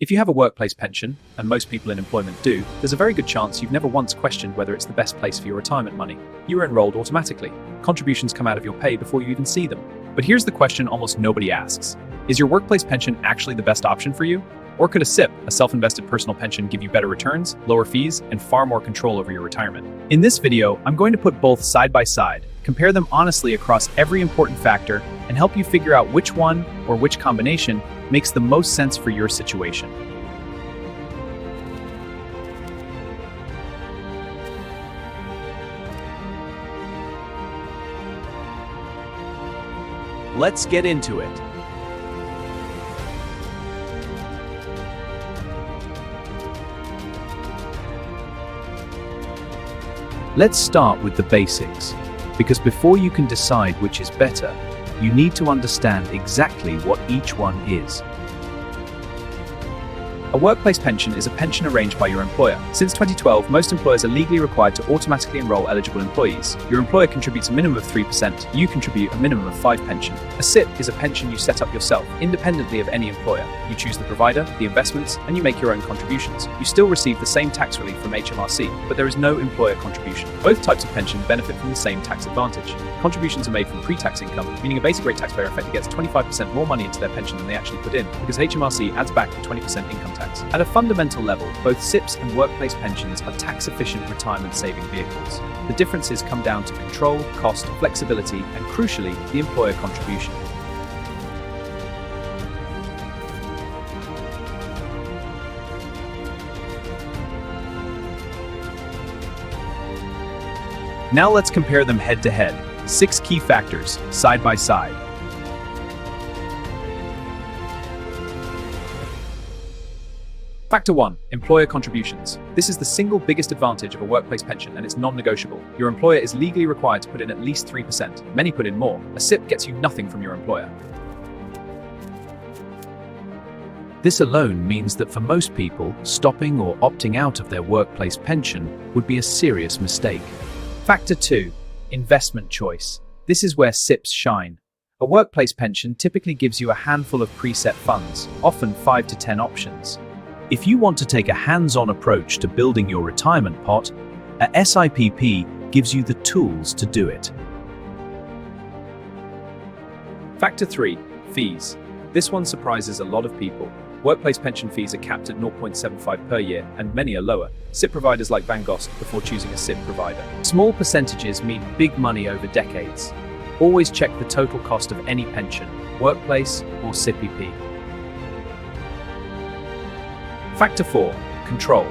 If you have a workplace pension, and most people in employment do, there's a very good chance you've never once questioned whether it's the best place for your retirement money. You are enrolled automatically. Contributions come out of your pay before you even see them. But here's the question almost nobody asks. Is your workplace pension actually the best option for you? Or could a SIPP, a self-invested personal pension, give you better returns, lower fees, and far more control over your retirement? In this video, I'm going to put both side by side, compare them honestly across every important factor, and help you figure out which one or which combination makes the most sense for your situation. Let's get into it. Let's start with the basics, because before you can decide which is better, you need to understand exactly what each one is. A workplace pension is a pension arranged by your employer. Since 2012, most employers are legally required to automatically enroll eligible employees. Your employer contributes a minimum of 3%, you contribute a minimum of 5% pension. A SIPP is a pension you set up yourself, independently of any employer. You choose the provider, the investments, and you make your own contributions. You still receive the same tax relief from HMRC, but there is no employer contribution. Both types of pension benefit from the same tax advantage. Contributions are made from pre-tax income, meaning a basic rate taxpayer effectively gets 25% more money into their pension than they actually put in, because HMRC adds back the 20% income tax. At a fundamental level, both SIPPs and workplace pensions are tax-efficient retirement-saving vehicles. The differences come down to control, cost, flexibility, and crucially, the employer contribution. Now let's compare them head-to-head. 6 key factors, side by side. Factor 1. Employer contributions. This is the single biggest advantage of a workplace pension, and it's non-negotiable. Your employer is legally required to put in at least 3%. Many put in more. A SIPP gets you nothing from your employer. This alone means that for most people, stopping or opting out of their workplace pension would be a serious mistake. Factor 2. Investment choice. This is where SIPPs shine. A workplace pension typically gives you a handful of preset funds, often 5 to 10 options. If you want to take a hands-on approach to building your retirement pot, a SIPP gives you the tools to do it. Factor 3. Fees. This one surprises a lot of people. Workplace pension fees are capped at 0.75 per year, and many are lower. SIPP providers like Van Gost before choosing a SIPP provider. Small percentages mean big money over decades. Always check the total cost of any pension, workplace or SIPP. Factor 4. Control.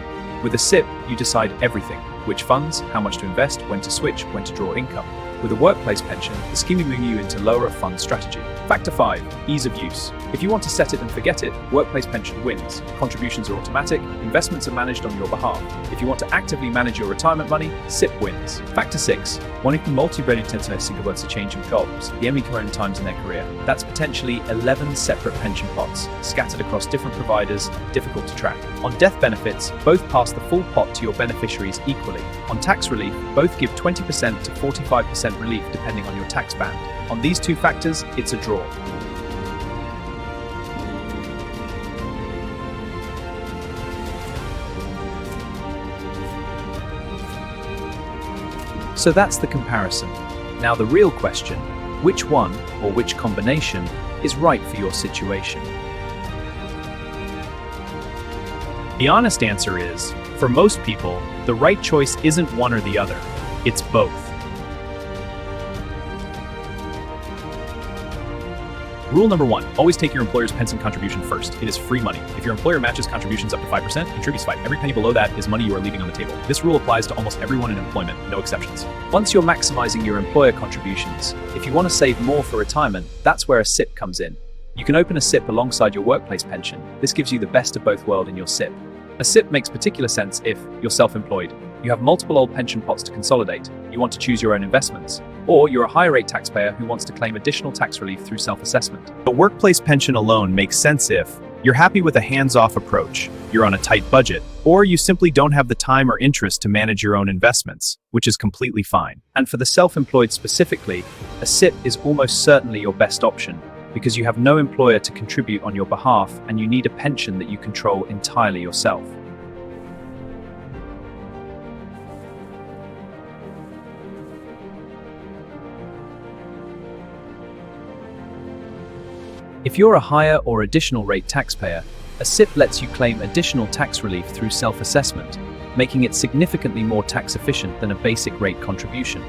With a SIPP, you decide everything. Which funds, how much to invest, when to switch, when to draw income. With a workplace pension, the scheme will move you into lower of fund strategy. Factor 5. Ease of use. If you want to set it and forget it, workplace pension wins. Contributions are automatic, investments are managed on your behalf. If you want to actively manage your retirement money, SIPP wins. Factor 6. Wanting multi-ready to changing jobs, the current times in their career. That's potentially 11 separate pension pots, scattered across different providers, difficult to track. On death benefits, both pass the full pot to your beneficiaries equally. On tax relief, both give 20% to 45% relief depending on your tax band. On these two factors, it's a draw. So that's the comparison. Now the real question, which one or which combination is right for your situation? The honest answer is, for most people, the right choice isn't one or the other, it's both. Rule number 1, always take your employer's pension contribution first. It is free money. If your employer matches contributions up to 5%, contributes 5. Every penny below that is money you are leaving on the table. This rule applies to almost everyone in employment, no exceptions. Once you're maximizing your employer contributions, if you want to save more for retirement, that's where a SIPP comes in. You can open a SIPP alongside your workplace pension. This gives you the best of both worlds in your SIPP. A SIPP makes particular sense if you're self-employed, you have multiple old pension pots to consolidate, you want to choose your own investments, or you're a higher rate taxpayer who wants to claim additional tax relief through self-assessment. A workplace pension alone makes sense if you're happy with a hands-off approach, you're on a tight budget, or you simply don't have the time or interest to manage your own investments, which is completely fine. And for the self-employed specifically, a SIPP is almost certainly your best option. because you have no employer to contribute on your behalf and you need a pension that you control entirely yourself. If you're a higher or additional rate taxpayer, a SIPP lets you claim additional tax relief through self-assessment, making it significantly more tax efficient than a basic rate contribution.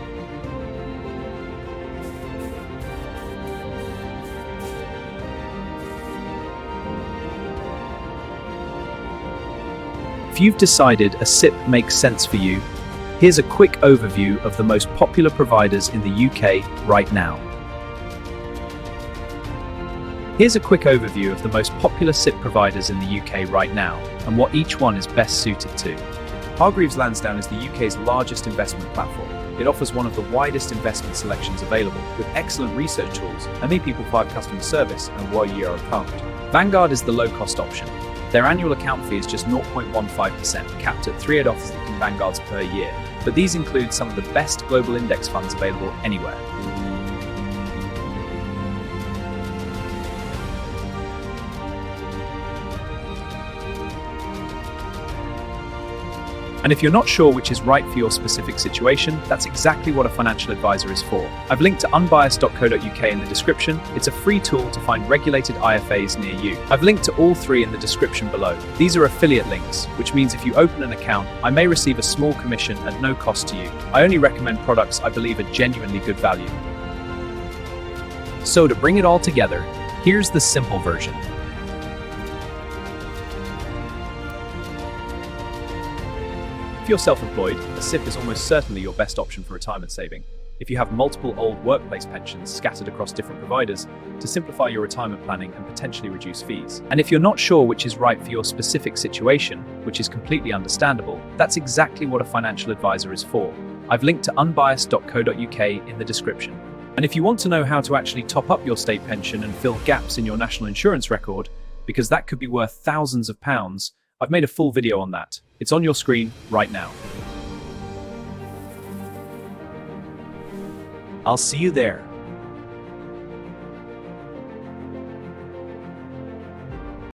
If you've decided a SIPP makes sense for you, here's a quick overview of the most popular providers in the UK right now. Here's a quick overview of the most popular SIPP providers in the UK right now, and what each one is best suited to. Hargreaves Lansdown is the UK's largest investment platform. It offers one of the widest investment selections available, with excellent research tools, amazing people for customer service, and €1 account. Vanguard is the low-cost option. Their annual account fee is just 0.15%, capped at 3 Vanguards per year, but these include some of the best global index funds available anywhere. And if you're not sure which is right for your specific situation, that's exactly what a financial advisor is for. I've linked to unbiased.co.uk in the description. It's a free tool to find regulated IFAs near you. I've linked to all 3 in the description below. These are affiliate links, which means if you open an account, I may receive a small commission at no cost to you. I only recommend products I believe are genuinely good value. So to bring it all together, here's the simple version. If you're self-employed, a SIPP is almost certainly your best option for retirement saving. If you have multiple old workplace pensions scattered across different providers, to simplify your retirement planning and potentially reduce fees. And if you're not sure which is right for your specific situation, which is completely understandable, that's exactly what a financial advisor is for. I've linked to unbiased.co.uk in the description. And if you want to know how to actually top up your state pension and fill gaps in your national insurance record, because that could be worth thousands of pounds, I've made a full video on that. It's on your screen right now. I'll see you there.